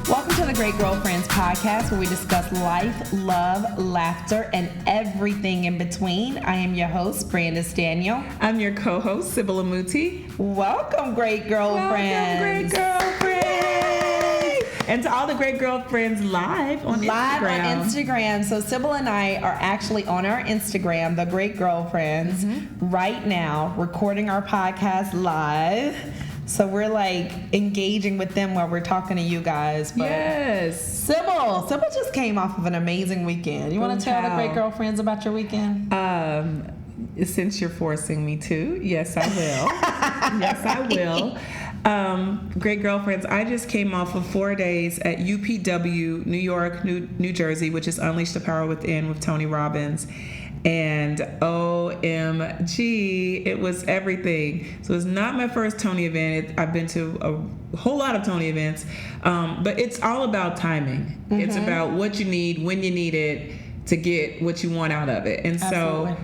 Welcome to the Great Girlfriends podcast, where we discuss life, love, laughter, and everything in between. I am your host, Brandis Daniel. I'm your co-host, Sybil Amuti. Welcome, Great Girlfriends. Welcome, Great Girlfriends. And to all the Great Girlfriends live on Instagram. So Sybil and I are actually on our Instagram, the Great Girlfriends, right now, recording our podcast live. So we're like engaging with them while we're talking to you guys. But yes. Sybil just came off of an amazing weekend. You want to tell the Great Girlfriends about your weekend? Since you're forcing me to, yes, I will. Yes, I will. Great Girlfriends, I just came off of 4 days at UPW, New York, New Jersey, which is Unleash the Power Within with Tony Robbins. And OMG, it was everything. So it's not my first Tony event. I've been to a whole lot of Tony events, but it's all about timing. It's about what you need, when you need it, to get what you want out of it. And so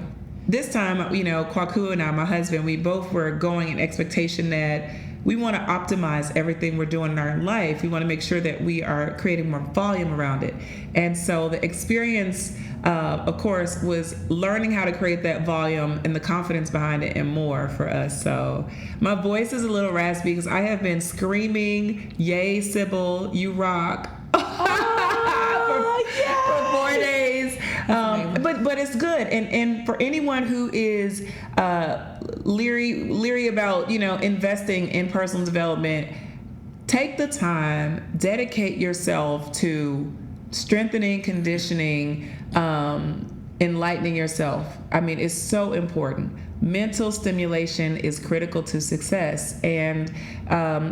this time, you know, Kwaku and I, my husband, we both were going in expectation that we want to optimize everything we're doing in our life. We want to make sure that we are creating more volume around it. And so the experience, of course, was learning how to create that volume and the confidence behind it and more for us. So my voice is a little raspy because I have been screaming, "Yay, Sybil, you rock." for 4 days. But it's good. And for anyone who is leery about, you know, investing in personal development, take the time, dedicate yourself to strengthening, conditioning, enlightening yourself. I mean, it's so important. Mental stimulation is critical to success. And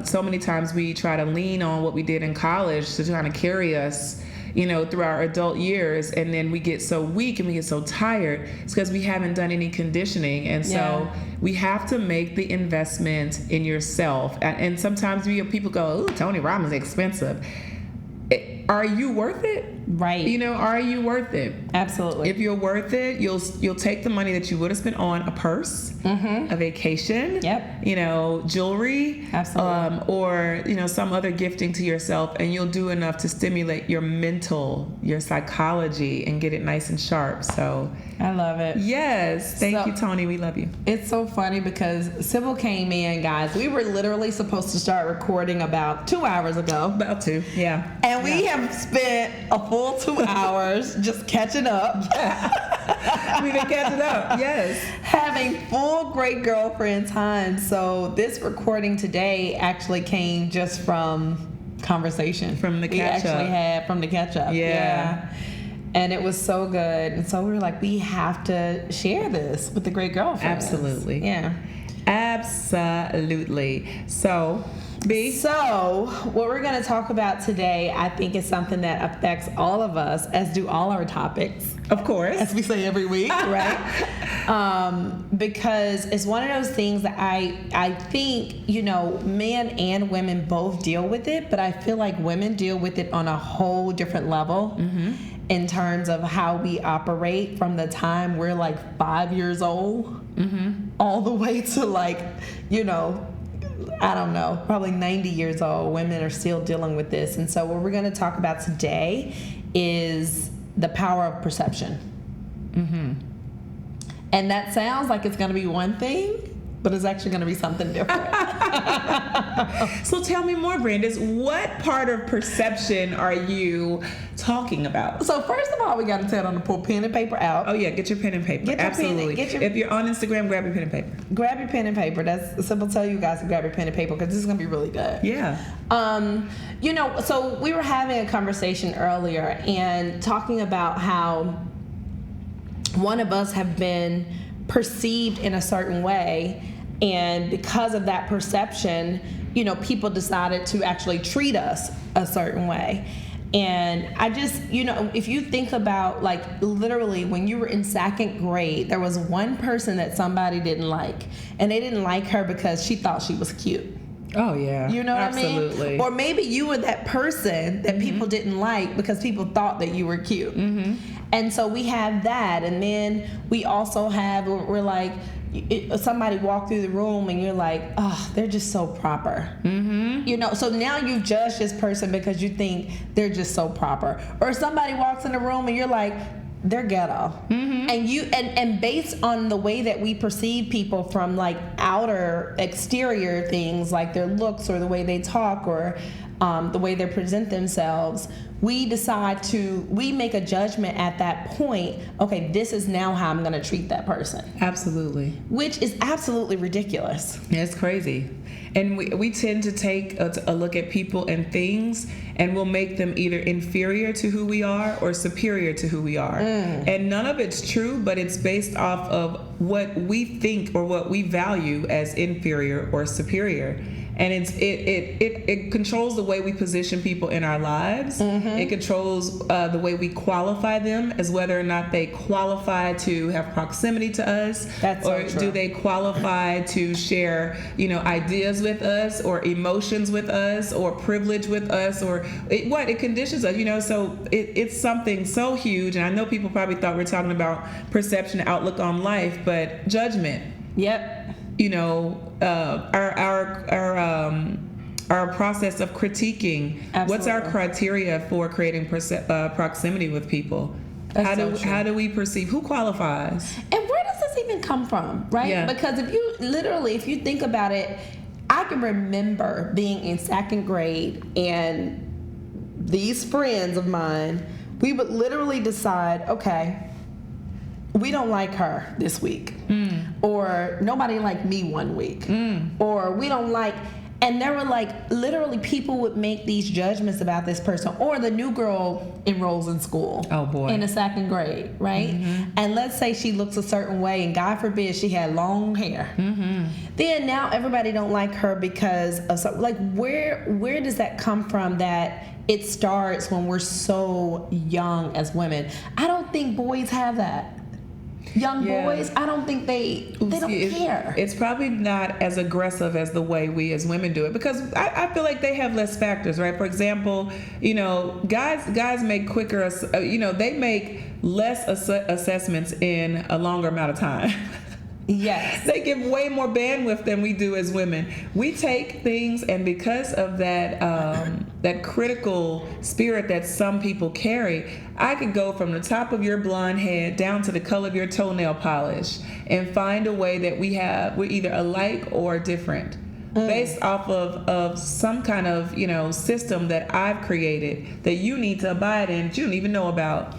so many times we try to lean on what we did in college to kind of carry us, you know, through our adult years, and then we get so weak and we get so tired. It's because we haven't done any conditioning. And so we have to make the investment in yourself. And sometimes people go, "Ooh, Tony Robbins is expensive." Are you worth it? Right. You know, are you worth it? Absolutely. If you're worth it, you'll take the money that you would have spent on a purse, a vacation, you know, jewelry, or, you know, some other gifting to yourself, and you'll do enough to stimulate your mental, your psychology, and get it nice and sharp. So I love it. Yes. Thank you, Tony. We love you. It's so funny because Sybil came in, guys. We were literally supposed to start recording about 2 hours ago. About 2, yeah. And we have spent a full 2 hours just catching up. We've been catching up, yes. Having full Great Girlfriend time. So this recording today actually came just from conversation. From the catch-up. We actually had from the catch-up. Yeah. And it was so good. And so we were like, we have to share this with the Great Girlfriends. Absolutely. Yeah. Absolutely. So, what we're going to talk about today, I think, is something that affects all of us, as do all our topics. Of course. As we say every week, right? Because it's one of those things that I think, you know, men and women both deal with it, but I feel like women deal with it on a whole different level. In terms of how we operate from the time we're like 5 years old all the way to, like, you know, I don't know, probably 90 years old. Women are still dealing with this. And so what we're going to talk about today is the power of perception. And that sounds like it's going to be one thing, but it's actually going to be something different. So tell me more, Brandis. What part of perception are you talking about? So first of all, we got to tell them to pull pen and paper out. Oh yeah, get your pen and paper. Absolutely. If you're on Instagram, grab your pen and paper. Grab your pen and paper. That's Sybil. Tell you guys to grab your pen and paper because this is going to be really good. Yeah. You know, so we were having a conversation earlier and talking about how one of us have been perceived in a certain way, and because of that perception, you know, people decided to actually treat us a certain way. And I just, you know, if you think about, like, literally when you were in second grade, there was one person that somebody didn't like, and they didn't like her because she thought she was cute. Oh, yeah. You know what Absolutely. I mean? Or maybe you were that person that people didn't like because people thought that you were cute. And so we have that. And then we also have, we're like, somebody walk through the room and you're like, oh, they're just so proper. Mm-hmm. So now you've judged this person because you think they're just so proper. Or somebody walks in the room and you're like, they're ghetto. Mm-hmm. And based on the way that we perceive people from like outer exterior things like their looks or the way they talk or the way they present themselves, we make a judgment at that point. Okay, this is now how I'm going to treat that person. Absolutely. Which is absolutely ridiculous. It's crazy. And we tend to take a look at people and things, and we'll make them either inferior to who we are or superior to who we are. And none of it's true, but it's based off of what we think or what we value as inferior or superior. And it controls the way we position people in our lives. Mm-hmm. It controls the way we qualify them as whether or not they qualify to have proximity to us. That's or so true. Do they qualify to share, ideas with us or emotions with us or privilege with us or it conditions us, so it's something so huge. And I know people probably thought we're talking about perception, outlook on life, but judgment. Yep. Our process of critiquing. Absolutely. What's our criteria for creating proximity with people? That's how do we perceive who qualifies? And where does this even come from, right? Yeah. Because if you think about it, I can remember being in second grade and these friends of mine, we would literally decide, okay, we don't like her this week. Or nobody liked me one week. Or we don't like, and there were like literally people would make these judgments about this person. Or the new girl enrolls in school. Oh boy. In the second grade, right? Mm-hmm. And let's say she looks a certain way and God forbid she had long hair. Mm-hmm. Then now everybody don't like her because of something. Like where does that come from that it starts when we're so young as women? I don't think boys have that. Young boys, I don't think they don't care. It's probably not as aggressive as the way we as women do it because I feel like they have less factors, right? For example, guys make quicker, they make less assessments in a longer amount of time. Yes. They give way more bandwidth than we do as women. We take things, and because of that that critical spirit that some people carry, I could go from the top of your blonde head down to the color of your toenail polish and find a way that we're either alike or different. Based off of some kind of system that I've created that you need to abide in that you don't even know about.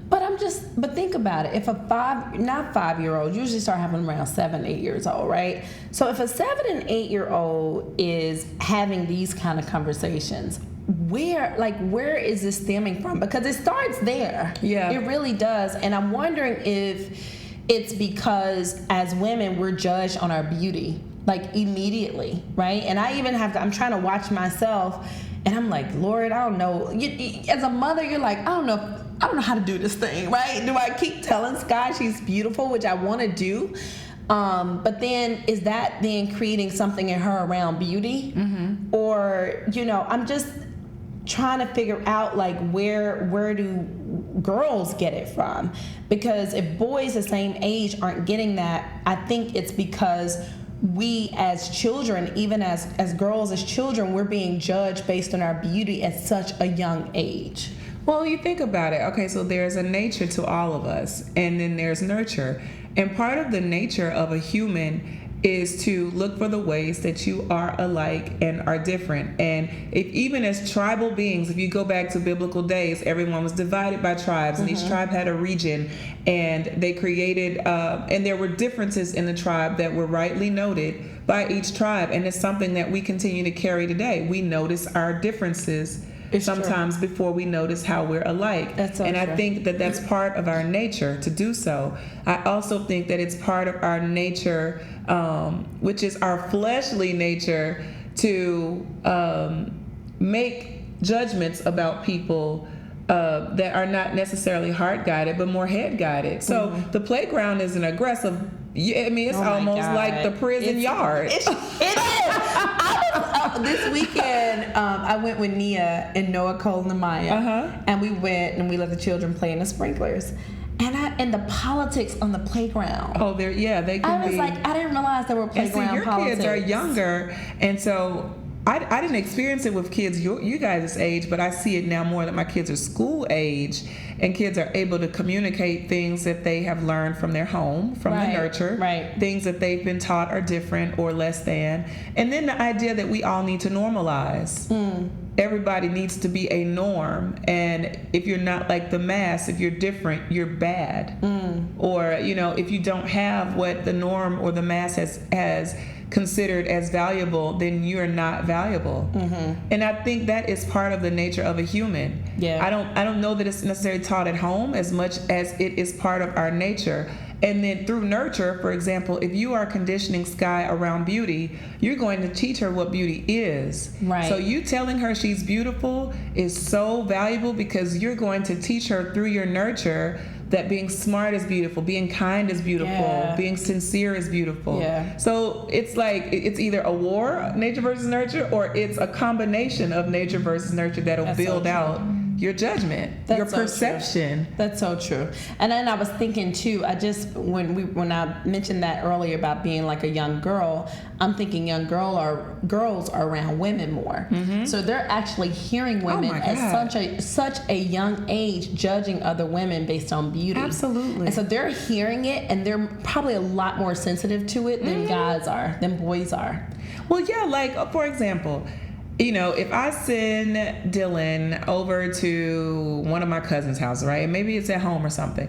But think about it. If a 5-year-old, usually start having around 7, 8 years old, right? So if a 7 and 8 year old is having these kind of conversations, where is this stemming from? Because it starts there. Yeah. It really does. And I'm wondering if it's because as women, we're judged on our beauty, like immediately, right? And I'm trying to watch myself and I'm like, Lord, I don't know. As a mother, you're like, I don't know how to do this thing, right? Do I keep telling Sky she's beautiful, which I want to do? But then is that then creating something in her around beauty? Mm-hmm. Or, I'm just trying to figure out like where do girls get it from? Because if boys the same age aren't getting that, I think it's because we as children, even as girls as children, we're being judged based on our beauty at such a young age. Well, you think about it. Okay, so there's a nature to all of us, and then there's nurture. And part of the nature of a human is to look for the ways that you are alike and are different. And even as tribal beings, if you go back to biblical days, everyone was divided by tribes, and each tribe had a region, and they created, and there were differences in the tribe that were rightly noted by each tribe. And it's something that we continue to carry today. We notice our differences sometimes before we notice how we're alike. That's so and true. I think that that's part of our nature to do so. I also think that it's part of our nature, which is our fleshly nature, to make judgments about people that are not necessarily heart guided, but more head guided. So the playground is an aggressive. It's almost like the prison yard. It is. This weekend, I went with Nia and Noah, Cole, and Maya, and we went and we let the children play in the sprinklers. And and the politics on the playground. Oh, they can be. I was like, I didn't realize there were playground and see, your politics. kids are younger, and so I didn't experience it with kids you guys' age, but I see it now more that my kids are school age, and kids are able to communicate things that they have learned from their home, from the nurture, things that they've been taught are different or less than, and then the idea that we all need to normalize. Everybody needs to be a norm, and if you're not like the mass, if you're different, you're bad. Or if you don't have what the norm or the mass has considered as valuable, then you're not valuable. And I think that is part of the nature of a human. I don't know that it's necessarily taught at home as much as it is part of our nature. And then through nurture, for example, if you are conditioning Sky around beauty, you're going to teach her what beauty is. So you telling her she's beautiful is so valuable, because you're going to teach her through your nurture that being smart is beautiful, being kind is beautiful, being sincere is beautiful. So it's like, it's either a war, nature versus nurture, or it's a combination of nature versus nurture that'll build out your judgment, your perception. That's so true. And then I was thinking too, when I mentioned that earlier about being like a young girl, I'm thinking girls are around women more. So they're actually hearing women at such a young age, judging other women based on beauty. Absolutely. And so they're hearing it, and they're probably a lot more sensitive to it than guys are, than boys are. Well, yeah, like for example, if I send Dylan over to one of my cousin's house, right? And maybe it's at home or something.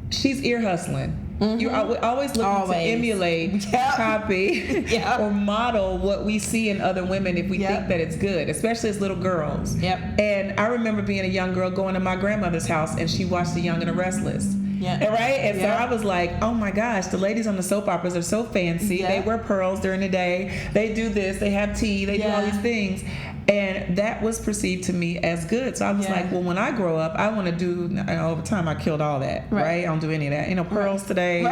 She's ear hustling. You're always looking to emulate, copy, or model what we see in other women if we think that it's good, especially as little girls. And I remember being a young girl going to my grandmother's house, and she watched The Young and the Restless. And so I was like, oh my gosh, the ladies on the soap operas are so fancy. They wear pearls during the day. They do this. They have tea. They do all these things. And that was perceived to me as good. So I was like, well, when I grow up, I want to do, over time I killed all that, right? I don't do any of that. Pearls today,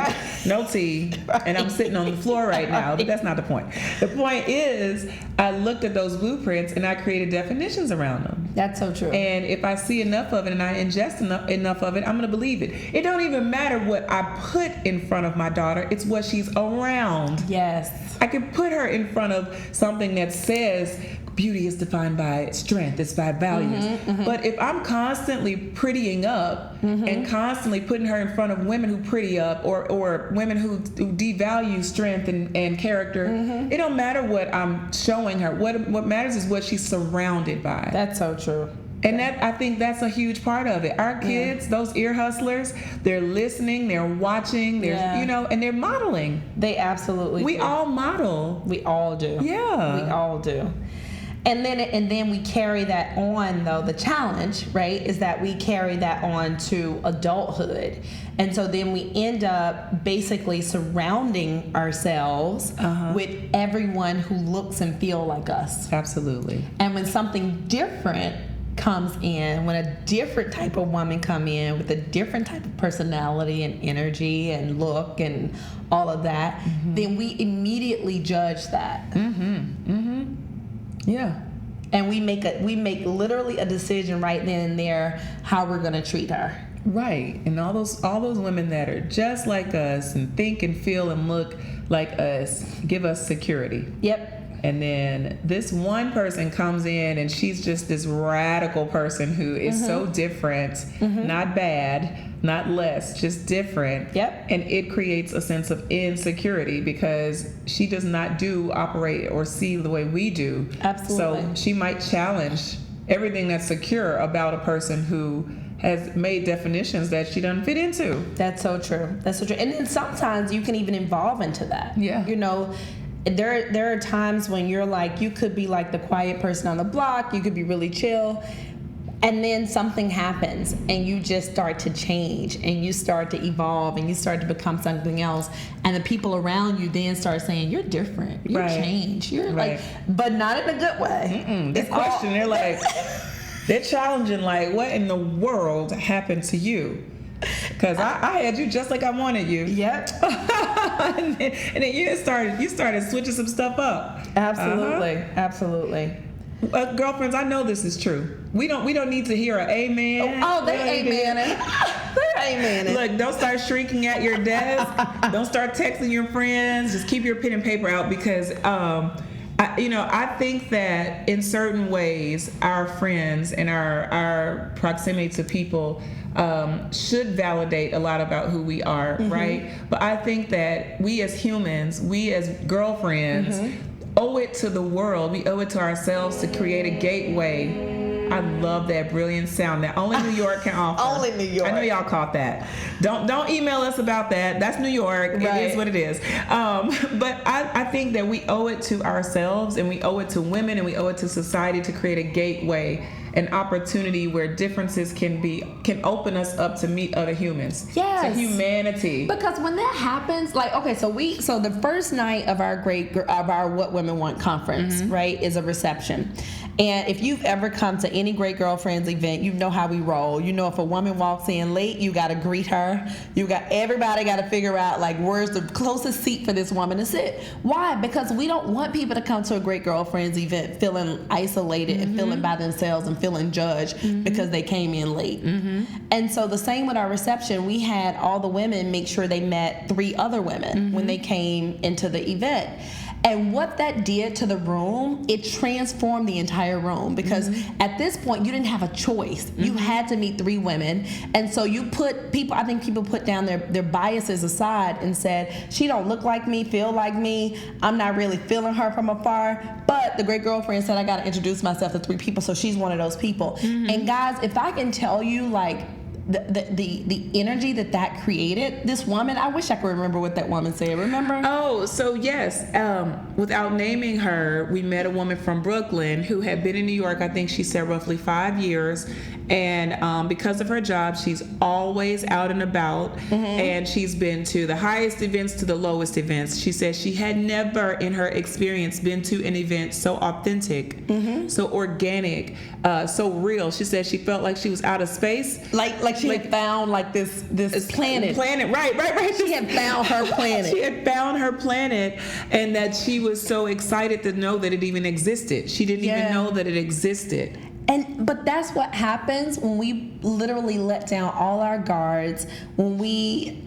no tea, and I'm sitting on the floor right now, but that's not the point. The point is, I looked at those blueprints and I created definitions around them. That's so true. And if I see enough of it and I ingest enough of it, I'm going to believe it. It don't even matter what I put in front of my daughter. It's what she's around. Yes. I can put her in front of something that says beauty is defined by strength, it's by values. But if I'm constantly prettying up and constantly putting her in front of women who pretty up or women who devalue strength and character, it don't matter what I'm showing her. What matters is what she's surrounded by. That's so true. And I think that's a huge part of it. Our kids, those ear hustlers, they're listening, they're watching, they're and they're modeling. They absolutely We do. all model. We all do. Yeah. We all do. And then we carry that on, though. The challenge, right, is that we carry that on to adulthood. And so then we end up basically surrounding ourselves with everyone who looks and feel like us. Absolutely. And when something different comes in, when a different type of woman come in with a different type of personality and energy and look and all of that, then we immediately judge that. Yeah. And we make literally a decision right then and there how we're going to treat her. Right. And all those women that are just like us and think and feel and look like us give us security. Yep. And then this one person comes in and she's just this radical person who is so different, not bad, not less, just different. Yep. And it creates a sense of insecurity because she does not operate or see the way we do. Absolutely. So she might challenge everything that's secure about a person who has made definitions that she doesn't fit into. That's so true. That's so true. And then sometimes you can even evolve into that. Yeah. There are times when you're like, you could be like the quiet person on the block, you could be really chill, and then something happens and you just start to change and you start to evolve and you start to become something else, and the people around you then start saying, you're different, you're changed, you're like, but not in a good way. This question, they're like, they're challenging, like, what in the world happened to you? Because I had you just like I wanted you. Yep. and then you started switching some stuff up. Absolutely. Absolutely. Girlfriends, I know this is true. We don't need to hear an amen. Oh, they amening. They're amening. Look, don't start shrinking at your desk. Don't start texting your friends. Just keep your pen and paper out, because I think that in certain ways, our friends and our proximity to people should validate a lot about who we are, right? But I think that we as humans, we as girlfriends, owe it to the world. We owe it to ourselves to create a gateway. I love that brilliant sound that only New York can offer. Only New York. I know y'all caught that. Don't email us about that. That's New York. Right. It is what it is. But I think that we owe it to ourselves, and we owe it to women, and we owe it to society to create a gateway, an opportunity where differences can open us up to meet other humans. Yes. To humanity. Because when that happens, like, okay, so the first night of our What Women Want conference, right, is a reception. And if you've ever come to any Great Girlfriends event, you know how we roll. You know, if a woman walks in late, you got to greet her. Everybody got to figure out, like, where's the closest seat for this woman to sit. Why? Because we don't want people to come to a Great Girlfriends event feeling isolated and feeling by themselves and feeling judged because they came in late. And so the same with our reception, we had all the women make sure they met 3 other women when they came into the event. And what that did to the room, it transformed the entire room, because at this point you didn't have a choice. You had to meet 3 women. And so I think people put down their biases aside and said, she don't look like me, feel like me, I'm not really feeling her from afar. But the Great Girlfriend said, I got to introduce myself to 3 people, so she's one of those people. And guys, if I can tell you, like, the energy that created, this woman, I wish I could remember what that woman said. Remember? Oh, so yes, without naming her, we met a woman from Brooklyn who had been in New York, I think she said roughly 5 years, and because of her job, she's always out and about, and she's been to the highest events to the lowest events. She said she had never in her experience been to an event so authentic, so organic, so real. She said she felt like she was out of space, like she had found, like, this planet, right. She had found her planet. She had found her planet, and that she was so excited to know that it even existed. She didn't even know that it existed. But that's what happens when we literally let down all our guards, when we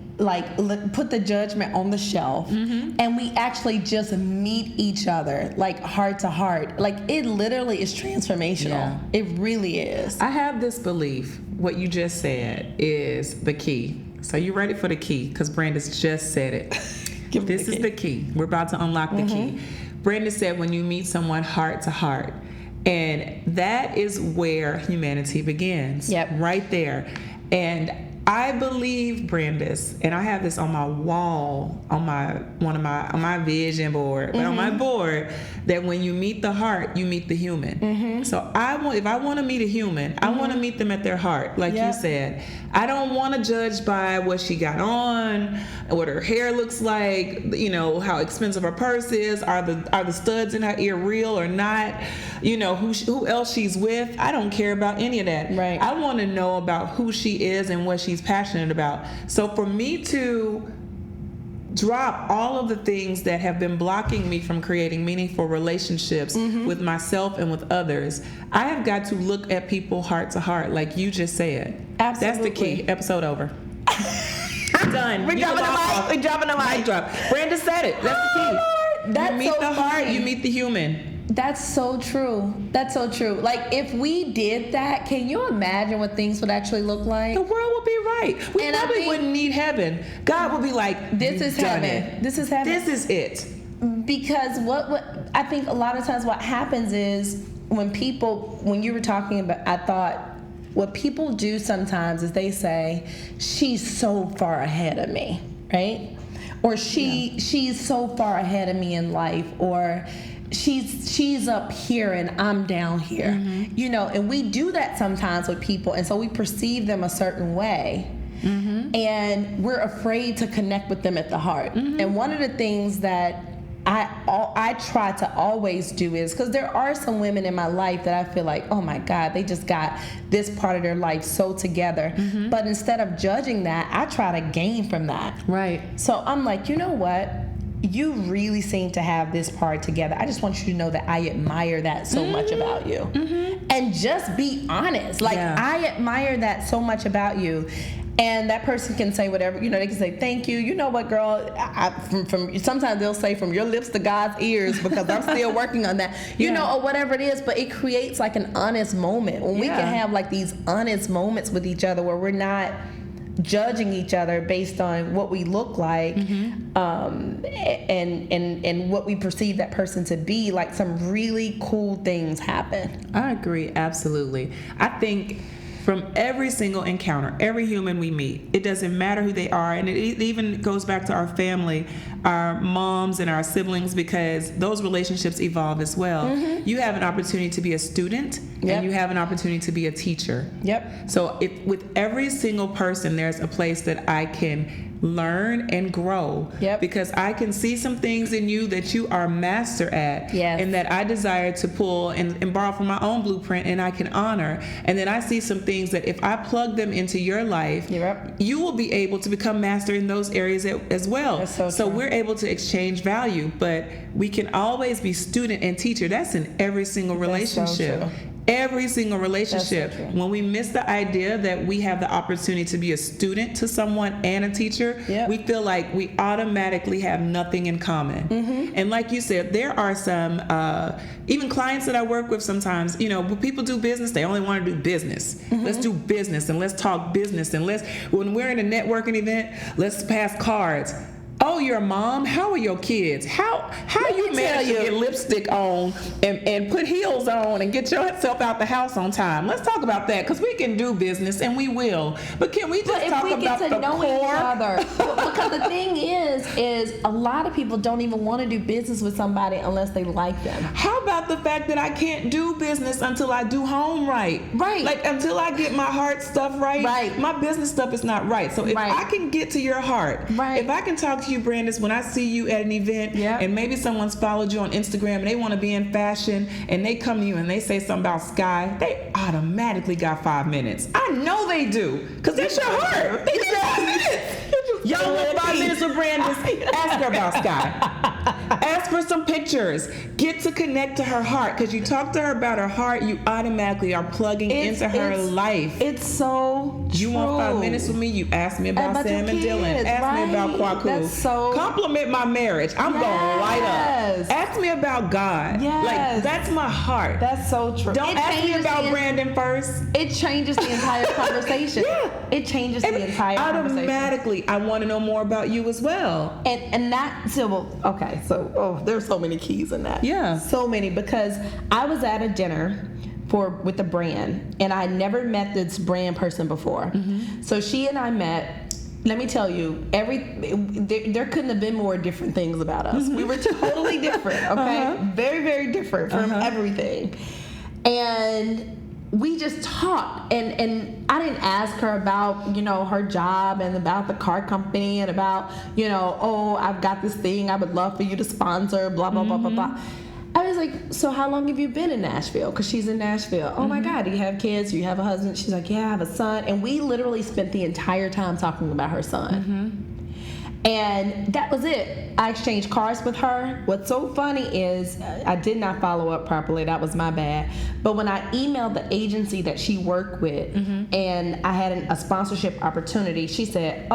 put the judgment on the shelf, and we actually just meet each other, like, heart to heart. Like, it literally is transformational. Yeah. It really is. I have this belief, what you just said is the key. So you ready for the key? Because Brandis just said it. This is the key. We're about to unlock the key. Brandis said, when you meet someone heart to heart. And that is where humanity begins. Yep. Right there. And I believe, Brandis, and I have this on my wall, on my vision board, but on my board, that when you meet the heart, you meet the human. So if I want to meet a human, I want to meet them at their heart, like you said. I don't want to judge by what she got on, what her hair looks like, how expensive her purse is, are the studs in her ear real or not, who else she's with. I don't care about any of that. Right. I want to know about who she is and what she's passionate about. So for me to drop all of the things that have been blocking me from creating meaningful relationships with myself and with others, I have got to look at people heart to heart, like you just said. Absolutely. That's the key. Episode over. Done. We're dropping the mic. Mic drop. Brandon said it. That's the key. That's you meet so the heart, funny. you meet the human. That's so true. That's so true. Like, if we did that, can you imagine what things would actually look like? The world would be right. We probably wouldn't need heaven. God would be like, this is heaven. This is heaven. This is it. Because what I think a lot of times what happens is when you were talking about, I thought what people do sometimes is they say, she's so far ahead of me, right? Or she's so far ahead of me in life, or she's up here and I'm down here, and we do that sometimes with people, and so we perceive them a certain way, and we're afraid to connect with them at the heart. And one of the things that I try to always do is, because there are some women in my life that I feel like, oh my God, they just got this part of their life so together. But instead of judging that, I try to gain from that. Right. So I'm like, you know what? you really seem to have this part together. I just want you to know that I admire that so much about you. And just be honest. Like, I admire that so much about you. And that person can say whatever, you know, they can say, thank you. You know what, girl, from sometimes they'll say from your lips to God's ears, because I'm still working on that, you know, or whatever it is. But it creates like an honest moment when we can have like these honest moments with each other where we're not judging each other based on what we look like, and what we perceive that person to be. Like, some really cool things happen. I agree, absolutely. I think from every single encounter, every human we meet, it doesn't matter who they are, and it even goes back to our family, our moms and our siblings, because those relationships evolve as well. You have an opportunity to be a student, and you have an opportunity to be a teacher. So with every single person, there's a place that I can learn and grow, because I can see some things in you that you are master at, and that I desire to pull and borrow from my own blueprint, and I can honor. And then I see some things that if I plug them into your life, you will be able to become master in those areas as well. That's so we're able to exchange value, but we can always be student and teacher. That's in every single relationship. So Every single relationship. So when we miss the idea that we have the opportunity to be a student to someone and a teacher, we feel like we automatically have nothing in common. And like you said, there are some even clients that I work with sometimes, you know, when people do business, they only want to do business. Let's do business, and let's talk business, and when we're in a networking event, let's pass cards. Oh, you're a mom? How are your kids? How you manage to get lipstick on and put heels on and get yourself out the house on time? Let's talk about that, because we can do business, and we will. But can we just talk about the core? If we get to know each other. Because the thing is a lot of people don't even want to do business with somebody unless they like them. How about the fact that I can't do business until I do home right? Like, until I get my heart stuff right, my business stuff is not right. So if I can get to your heart, if I can talk to you, Brandis, when I see you at an event, and maybe someone's followed you on Instagram and they want to be in fashion, and they come to you and they say something about Sky, they automatically got 5 minutes. I know they do, because that's your heart. They got 5 minutes. Y'all want 5 minutes with Brandis? Ask her about Sky. Ask for some pictures. Get to connect to her heart, because you talk to her about her heart, you automatically are plugging into her life. It's so true. You want 5 minutes with me? You ask me about Sam and Dylan. Ask me about Kwaku. That's so... Compliment my marriage. I'm going to light up. Ask me about God. Like, that's my heart. That's so true. Don't ask me about Brandon first. It changes the entire conversation. It changes the entire conversation. Automatically, I want to know more about you as well. And that, so there's so many keys in that. So many, because I was at a dinner with a brand, and I never met this brand person before. So she and I met. Let me tell you, there couldn't have been more different things about us. We were totally different, okay? Very, very different from everything. And we just talked, and I didn't ask her about, you know, her job and about the car company and about, you know, oh, I've got this thing I would love for you to sponsor, blah, blah, blah, blah, blah. I was like, so how long have you been in Nashville? Because she's in Nashville. Oh my God, do you have kids? Do you have a husband? She's like, yeah, I have a son. And we literally spent the entire time talking about her son. And that was it. I exchanged cards with her. What's so funny is I did not follow up properly. That was my bad. But when I emailed the agency that she worked with, and I had a sponsorship opportunity, she said,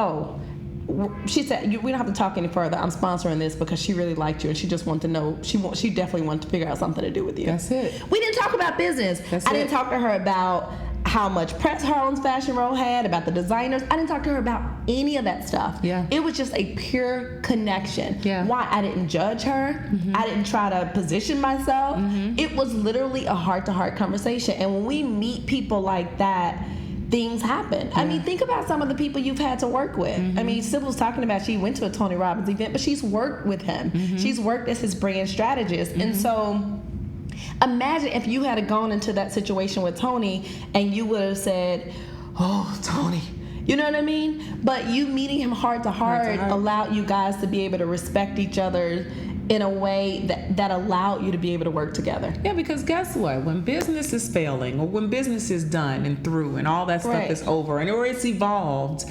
we don't have to talk any further. I'm sponsoring this because she really liked you, and she just wanted to know. She definitely wanted to figure out something to do with you. That's it. We didn't talk about business. I didn't talk to her about how much press Harlem's fashion row had, about the designers. I didn't talk to her about any of that stuff. It was just a pure connection. Why? I didn't judge her. I didn't try to position myself. It was literally a heart-to-heart conversation. And when we meet people like that, things happen. I mean, think about some of the people you've had to work with. I mean, Sybil was talking about she went to a Tony Robbins event, but she's worked with him. She's worked as his brand strategist. And so imagine if you had gone into that situation with Tony and you would have said, oh, Tony, you know what I mean? But you meeting him heart to heart allowed you guys to be able to respect each other in a way that allowed you to be able to work together. Yeah, because guess what? When business is failing, or when business is done and through and all that stuff is over, and or it's evolved,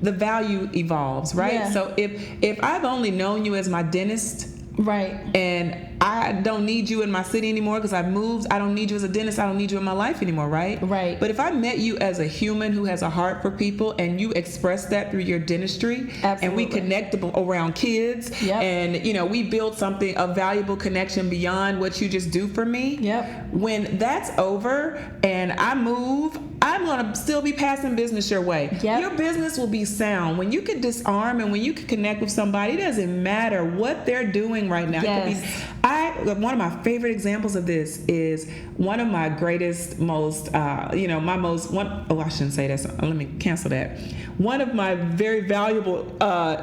the value evolves, right? Yeah. So if I've only known you as my dentist, right, and I don't need you in my city anymore because I've moved, I don't need you as a dentist, I don't need you in my life anymore, right? Right. But if I met you as a human who has a heart for people and you express that through your dentistry, Absolutely. and we connect around kids, Yep. and we build something, a valuable connection beyond what you just do for me. Yep. When that's over and I move, I'm gonna still be passing business your way. Yep. Your business will be sound. When you can disarm and when you can connect with somebody, it doesn't matter what they're doing right now. Yes. It could be, one of my favorite examples of this is one of my greatest, most, I shouldn't say that. So let me cancel that. One of my very valuable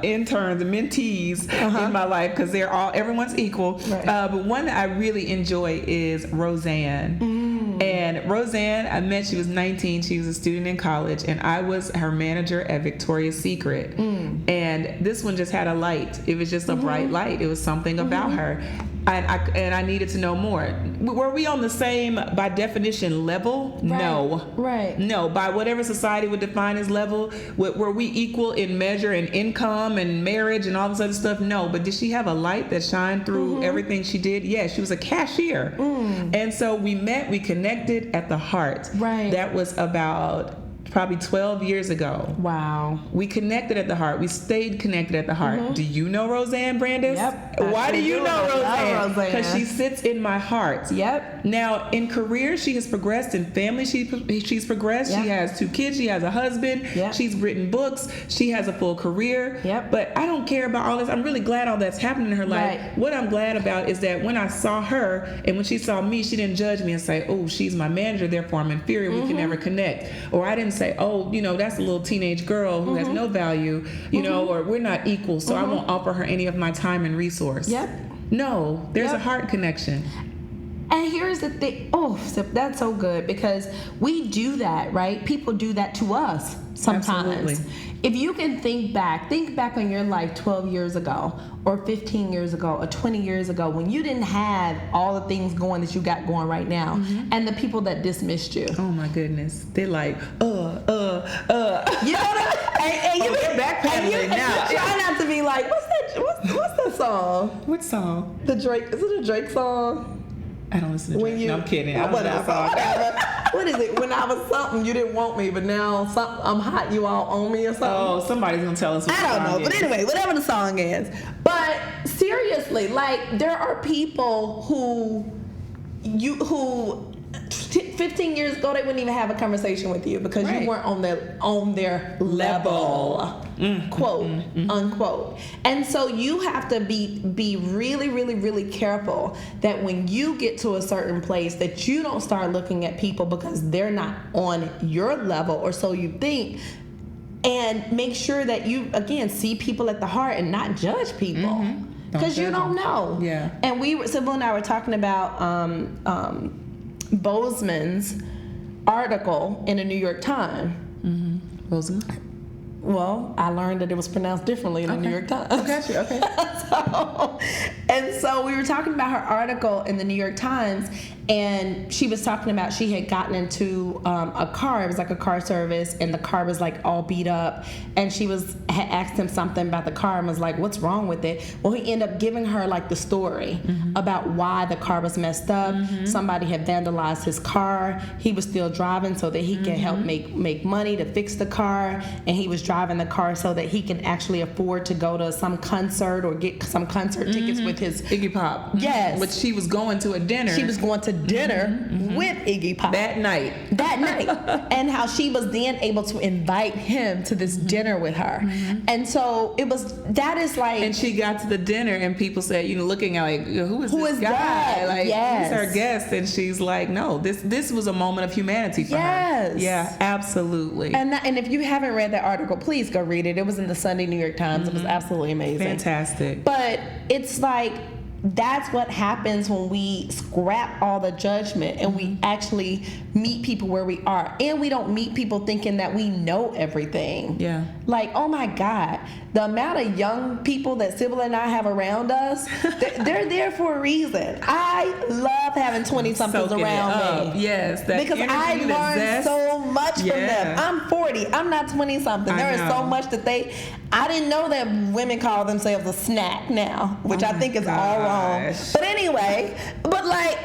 interns and mentees in my life, because everyone's equal. Right. But one that I really enjoy is Roseanne. And Roseanne, I met, she was 19, she was a student in college, and I was her manager at Victoria's Secret. And this one just had a light. It was just a bright light. It was something about her. And I needed to know more. Were we on the same, by definition, level? Right. No. Right. No, by whatever society would define as level. Were we equal in measure and income and marriage and all this other stuff? No. But did she have a light that shined through everything she did? Yes, she was a cashier. And so we met, we connected at the heart. Right. That was about probably 12 years ago. Wow. We connected at the heart. We stayed connected at the heart. Do you know Roseanne Brandis? Yep. Why do you know Roseanne? Roseanne. Because she sits in my heart. Yep. Now, in career, she has progressed. In family, she's progressed. Yep. She has 2 kids. She has a husband. Yep. She's written books. She has a full career. Yep. But I don't care about all this. I'm really glad all that's happening in her life. Right. What I'm glad about is that when I saw her and when she saw me, she didn't judge me and say, oh, she's my manager, therefore I'm inferior. We can never connect. Or I didn't say, oh, that's a little teenage girl who has no value, or we're not equal, so I won't offer her any of my time and resource. Yep. No, there's Yep. a heart connection. And here's the thing. Oh, that's so good, because we do that, right? People do that to us sometimes. Absolutely. If you can think back on your life 12 years ago or 15 years ago or 20 years ago when you didn't have all the things going that you got going right now, and the people that dismissed you. Oh my goodness. They're like, You know what I mean? And they're backpedaling now. And you try not to be like, what's that song? What song? The Drake, is it a Drake song? I don't listen to Drake. No, I'm kidding. I don't know that song. What is it? When I was something, you didn't want me, but now I'm hot, you all own me or something? Oh, somebody's going to tell us what I don't know. But anyway, whatever the song is. But seriously, like, there are people who 15 years ago, they wouldn't even have a conversation with you because you weren't on their level. Quote, unquote. And so you have to be really, really, really careful that when you get to a certain place that you don't start looking at people because they're not on your level, or so you think. And make sure that you, again, see people at the heart and not judge people. Because you don't know. Yeah. And Sybil and I were talking about Bozeman's article in the New York Times. Bozeman? Well, I learned that it was pronounced differently in the New York Times. I got you. Okay. So we were talking about her article in the New York Times, and she was talking about she had gotten into a car. It was like a car service, and the car was like all beat up. And she had asked him something about the car and was like, "What's wrong with it?" Well, he ended up giving her like the story about why the car was messed up. Somebody had vandalized his car. He was still driving so that he could help make money to fix the car, and he was driving the car so that he can actually afford to go to some concert or get some concert tickets with his Iggy Pop. Yes. But she was going to a dinner. She was going to dinner with Iggy Pop that night. And how she was then able to invite him to this dinner with her. And so that is like, and she got to the dinner and people said, looking at like, who is this guy? that? Like, Yes. who's our guest? And she's like, no, this was a moment of humanity for her. Yeah, absolutely. And if you haven't read that article, please go read it. It was in the Sunday New York Times. It was absolutely amazing. Fantastic. But it's like, that's what happens when we scrap all the judgment and we actually meet people where we are. And we don't meet people thinking that we know everything. Yeah. Like, oh my God, the amount of young people that Sybil and I have around us, they're there for a reason. I love having 20-somethings around me. Yes. That because I energy, that learned zest. so much from them. I'm 40. I'm not 20-something. There is so much that I didn't know that women call themselves a snack now, which I think is all wrong. But anyway, like,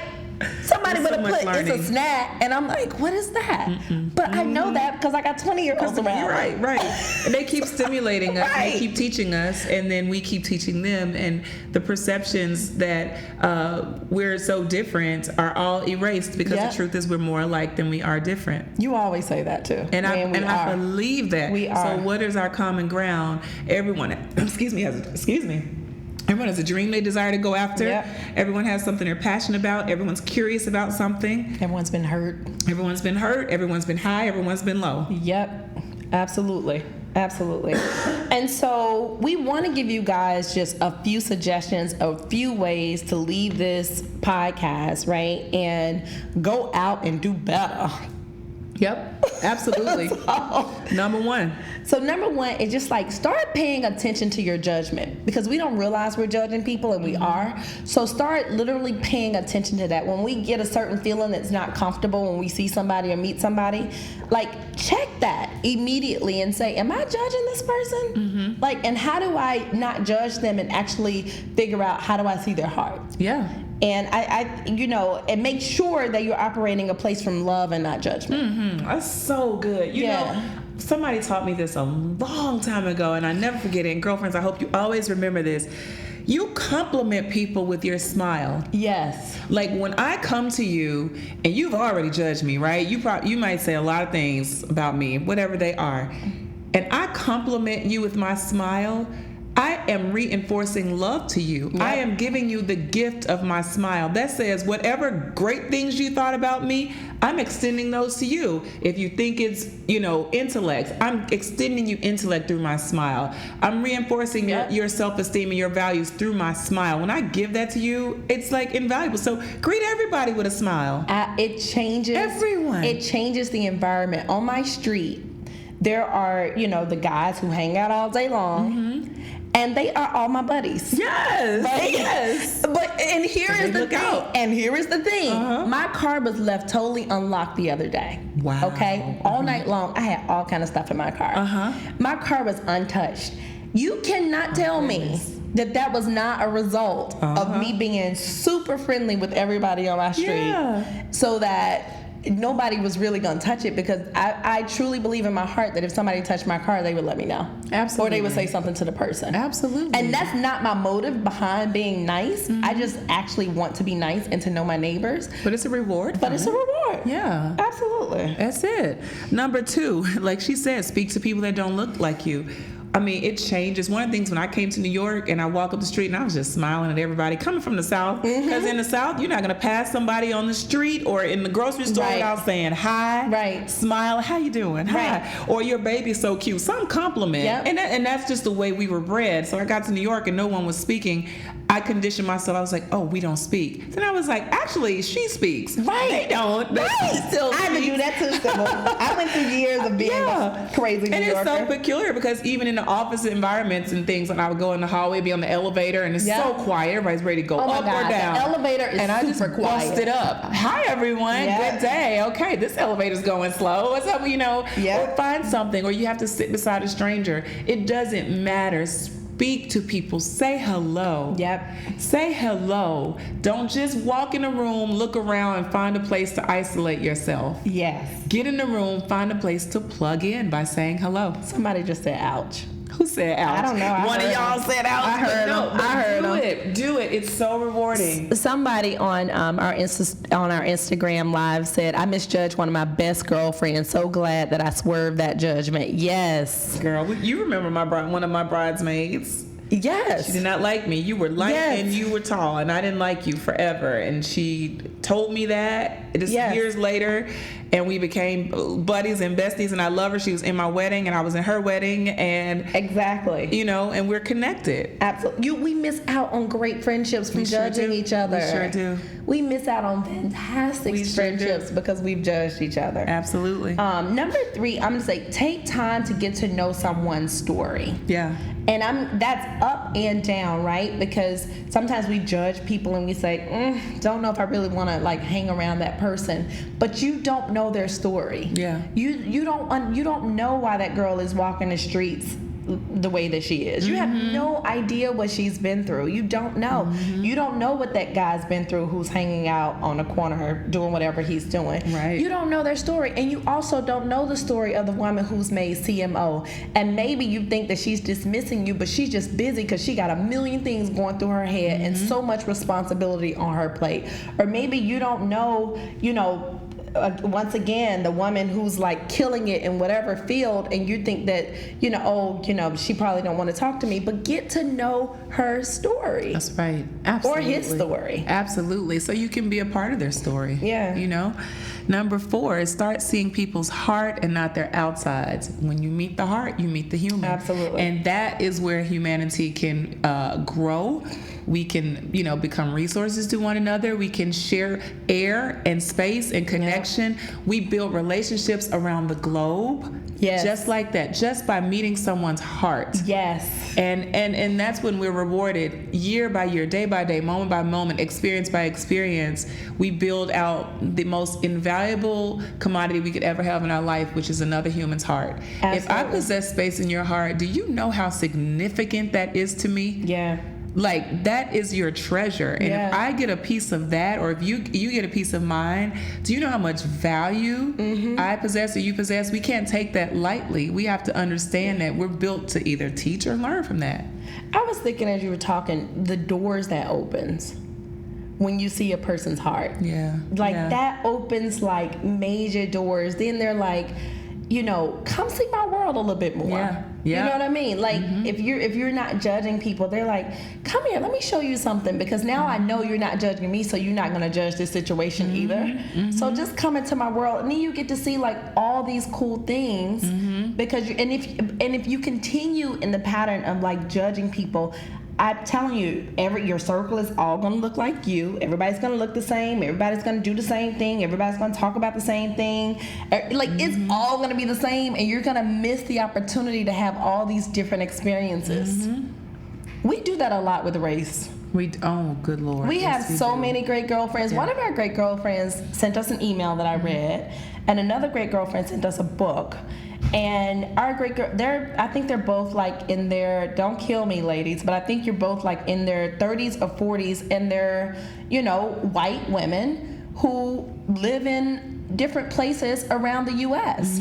somebody would have put it's a snack, and I'm like, what is that? But I know that because I got 20-year-olds around. Right. And they keep stimulating us, Right. they keep teaching us, and then we keep teaching them, and the perceptions that we're so different are all erased because the truth is we're more alike than we are different. You always say that too. And I believe that. We are. So what is our common ground? Everyone, Everyone has a dream they desire to go after. Yep. Everyone has something they're passionate about. Everyone's curious about something. Everyone's been hurt. Everyone's been hurt. Everyone's been high. Everyone's been low. Yep. Absolutely. And so we want to give you guys just a few suggestions, a few ways to leave this podcast, right? And go out and do better. Yep, absolutely. Number one. So number one is just like start paying attention to your judgment, because we don't realize we're judging people, and we are. So start literally paying attention to that. When we get a certain feeling that's not comfortable when we see somebody or meet somebody, like check that immediately and say, am I judging this person? Like, and how do I not judge them and actually figure out how do I see their heart? Yeah. And I and make sure that you're operating a place from love and not judgment. That's so good. You know, somebody taught me this a long time ago, and I never forget it. And girlfriends, I hope you always remember this. You compliment people with your smile. Yes. Like when I come to you and you've already judged me, right? You might say a lot of things about me, whatever they are, and I compliment you with my smile. I am reinforcing love to you. Yep. I am giving you the gift of my smile. That says whatever great things you thought about me, I'm extending those to you. If you think it's, intellect, I'm extending you intellect through my smile. I'm reinforcing your self-esteem and your values through my smile. When I give that to you, it's like invaluable. So greet everybody with a smile. It changes everyone. It changes the environment. On my street, there are, the guys who hang out all day long. And they are all my buddies. Yes. Right? Yes. And here is the thing. My car was left totally unlocked the other day. Wow. Okay? All night long, I had all kind of stuff in my car. My car was untouched. You cannot tell me that was not a result of me being super friendly with everybody on my street, so that nobody was really going to touch it, because I truly believe in my heart that if somebody touched my car, they would let me know. Absolutely. Or they would say something to the person. Absolutely. And that's not my motive behind being nice. I just actually want to be nice and to know my neighbors. But it's a reward. It's a reward. Yeah. Absolutely. That's it. Number two, like she said, speak to people that don't look like you. I mean, it changes. One of the things when I came to New York and I walk up the street and I was just smiling at everybody coming from the South, because in the South, you're not going to pass somebody on the street or in the grocery store without saying hi, smile, how you doing, hi, or your baby's so cute, some compliment. And that's just the way we were bred. So I got to New York and no one was speaking. I conditioned myself. I was like, oh, we don't speak. Then I was like, actually, she speaks. Right. They don't. They still I had to do that too, Sybil. I went through years of being a crazy New Yorker. And it's so peculiar, because even in the office environments and things, when I would go in the hallway, be on the elevator, and it's so quiet, everybody's ready to go up or down. The elevator is and I just super quiet. busted up. Hi, everyone. Good day. Okay, this elevator's going slow. What's up? Or find something, or you have to sit beside a stranger. It doesn't matter. Speak to people. Say hello. Say hello. Don't just walk in a room, look around, and find a place to isolate yourself. Get in the room, find a place to plug in by saying hello. Somebody just said ouch. Who said ouch? I don't know. One of y'all said ouch. I heard them. Do it. It's so rewarding. Somebody on our Instagram live said, I misjudged one of my best girlfriends. So glad that I swerved that judgment. Yes. Girl, you remember one of my bridesmaids. Yes. She did not like me. You were light and you were tall, and I didn't like you forever. And she told me that just years later, and we became buddies and besties, and I love her. She was in my wedding and I was in her wedding, and exactly, and we're connected. Absolutely. We miss out on great friendships from judging each other. We sure do. We miss out on fantastic friendships because we've judged each other. Absolutely. Number 3, I'm gonna say take time to get to know someone's story. Yeah. And that's up and down, right? Because sometimes we judge people and we say, don't know if I really want to like hang around that person, but you don't know their story. Yeah. You don't know why that girl is walking the streets the way that she is. You have no idea what she's been through. You don't know. You don't know what that guy's been through who's hanging out on the corner doing whatever he's doing. Right. You don't know their story. And you also don't know the story of the woman who's made CMO. And maybe you think that she's dismissing you, but she's just busy because she got a million things going through her head and so much responsibility on her plate. Or maybe you don't know, once again, the woman who's like killing it in whatever field, and you think that, she probably don't want to talk to me, but get to know her story. That's right. Absolutely. Or his story. Absolutely. So you can be a part of their story. Yeah. Number 4 is start seeing people's heart and not their outsides. When you meet the heart, you meet the human. Absolutely. And that is where humanity can grow. We can, become resources to one another. We can share air and space and connection. Yeah. We build relationships around the globe. Yes. Just like that, just by meeting someone's heart. Yes. And that's when we're rewarded year by year, day by day, moment by moment, experience by experience. We build out the most invaluable commodity we could ever have in our life, which is another human's heart. Absolutely. If I possess space in your heart, do you know how significant that is to me? Yeah. Like, that is your treasure. And if I get a piece of that, or if you get a piece of mine, do you know how much value I possess or you possess? We can't take that lightly. We have to understand that we're built to either teach or learn from that. I was thinking as you were talking, the doors that opens when you see a person's heart. Yeah. That opens like major doors. Then they're like, come see my world a little bit more. Yeah. You know what I mean? Like, if you're not judging people, they're like, come here, let me show you something, because now I know you're not judging me, so you're not going to judge this situation either. So just come into my world, and then you get to see like all these cool things because if you continue in the pattern of like judging people, I'm telling you, your circle is all going to look like you. Everybody's going to look the same. Everybody's going to do the same thing. Everybody's going to talk about the same thing. It's all going to be the same, and you're going to miss the opportunity to have all these different experiences. We do that a lot with race. Oh, good Lord. We have so many great girlfriends. Yeah. One of our great girlfriends sent us an email that I read, and another great girlfriend sent us a book. And our great girl, I think they're both like in their, don't kill me ladies, but I think you're both like in their 30s or 40s, and they're, white women who live in different places around the U.S.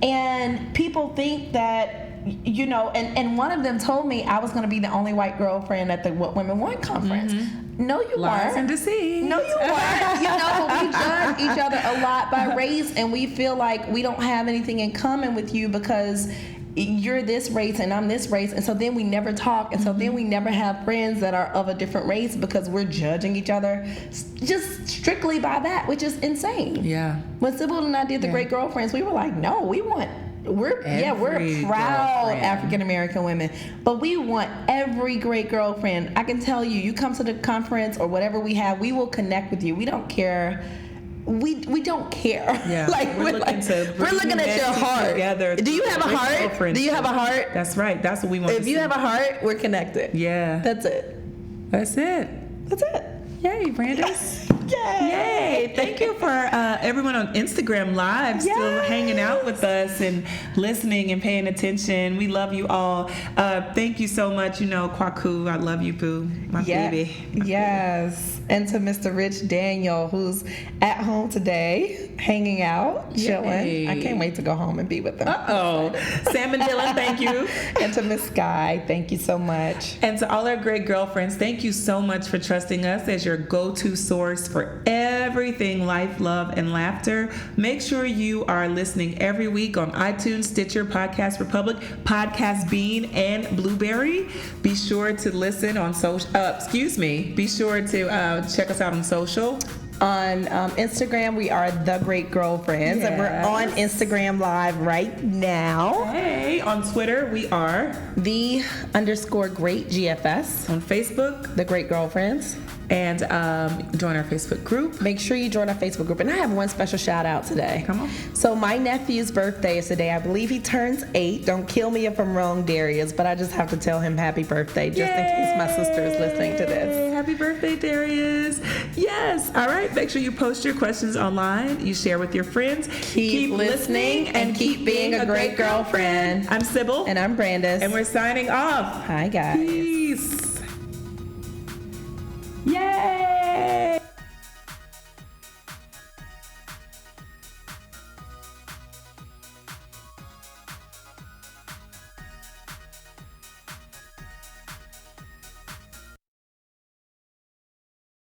And people think that, and one of them told me I was going to be the only white girlfriend at the What Women Want conference. No, you Lies weren't. And deceit. No, you weren't. We judge each other a lot by race, and we feel like we don't have anything in common with you because you're this race and I'm this race, and so then we never talk, and so then we never have friends that are of a different race because we're judging each other just strictly by that, which is insane. Yeah. When Sybil and I did the Great Girlfriends, we were like, no, we're proud African American women, but we want every great girlfriend. I can tell you come to the conference or whatever we have, we will connect with you. We don't care. We don't care. Yeah, we're looking at your heart. Together. Do you have a heart? Do you have a heart? That's right. That's what we want. If you have a heart, we're connected. Yeah. That's it. That's it. Yay, Brandis. Yay. Thank you for everyone on Instagram Live still hanging out with us and listening and paying attention. We love you all. Thank you so much. Kwaku, I love you, Boo. My baby. Yes. And to Mr. Rich Daniel, who's at home today, hanging out, chilling. I can't wait to go home and be with them. Sam and Dylan, thank you. And to Miss Sky, thank you so much. And to all our great girlfriends, thank you so much for trusting us as your go-to source for everything life, love, and laughter. Make sure you are listening every week on iTunes, Stitcher, Podcast Republic, Podcast Bean, and Blueberry. Be sure to listen on social. Be sure to check us out on social. On Instagram, we are The Great Girlfriends, and we're on Instagram Live right now. Hey, on Twitter, we are _Great GFS. On Facebook, The Great Girlfriends. And join our Facebook group. Make sure you join our Facebook group. And I have one special shout out today. Come on. So my nephew's birthday is today. I believe he turns 8. Don't kill me if I'm wrong, Darius, but I just have to tell him happy birthday just in case my sister is listening to this. Happy birthday, Darius. Yes. All right. Make sure you post your questions online. You share with your friends. Keep listening and keep being a great girlfriend. I'm Sybil. And I'm Brandis. And we're signing off. Hi, guys. Peace.